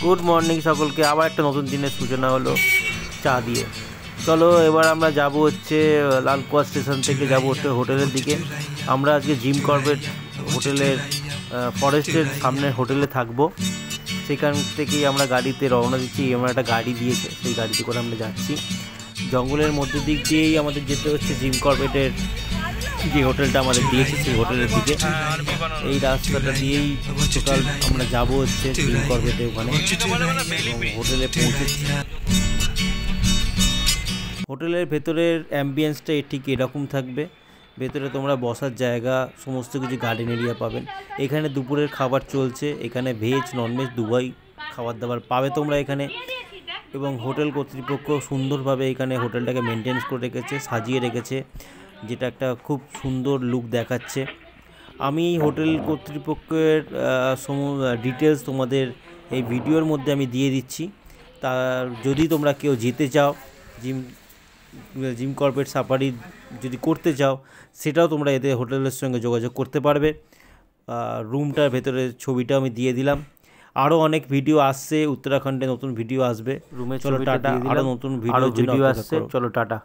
Good morning সকলকে। আবার একটা নতুন দিনের সূচনা হলো চা দিয়ে। চলো এবার আমরা যাব হচ্ছে লালকুয়া স্টেশন থেকে যাব হোটেলের দিকে। আমরা আজকে জিম কর্বেট হোটেলের ফরেস্টের সামনের হোটেলে থাকবো। সেখান থেকেই আমরা গাড়িতে রওনা দিচ্ছি। আমরা একটা গাড়ি দিয়েছে, সেই গাড়িতে করে আমরা যাচ্ছি। জঙ্গলের মধ্যে দিক দিয়েই আমাদের যেতে হচ্ছে জিম কর্বেটের যে হোটেলটা আমাদের দিয়েছে সেই হোটেলের দিকে। এই রাস্তাটা দিয়েই টোটাল আমরা যাব হচ্ছে জিম কর্বেটে ওখানে। হোটেলে পৌঁছেছি। হোটেলের ভেতরের অ্যাম্বিয়েন্সটা ঠিক এরকম থাকবে। ভেতরে তোমরা বসার জায়গা, সমস্ত কিছু গার্ডেন এরিয়া পাবেন। এখানে দুপুরের খাবার চলছে। এখানে ভেজ ননভেজ দুবাই খাবার দাবার পাবে তোমরা এখানে। এবং হোটেল কর্তৃপক্ষ সুন্দরভাবে এখানে হোটেলটাকে মেনটেন্স করে রেখেছে, সাজিয়ে রেখেছে, যেটা একটা খুব সুন্দর লুক দেখাচ্ছে। আমি হোটেল কর্তৃপক্ষের ডিটেলস তোমাদের এই ভিডিওর মধ্যে আমি দিয়ে দিচ্ছি। তার যদি তোমরা কেউ যেতে চাও, জিম কর্বেট সাফারি যদি করতে চাও, সেটাও তোমরা এতে হোটেলের সঙ্গে যোগাযোগ করতে পারবে। রুমটার ভেতরের ছবিটা আমি দিয়ে দিলাম। আরও অনেক ভিডিও আসছে, উত্তরাখণ্ডে নতুন ভিডিও আসবে। রুমে চলো টাটা। আরও নতুন ভিডিও আসছে, চলো টাটা।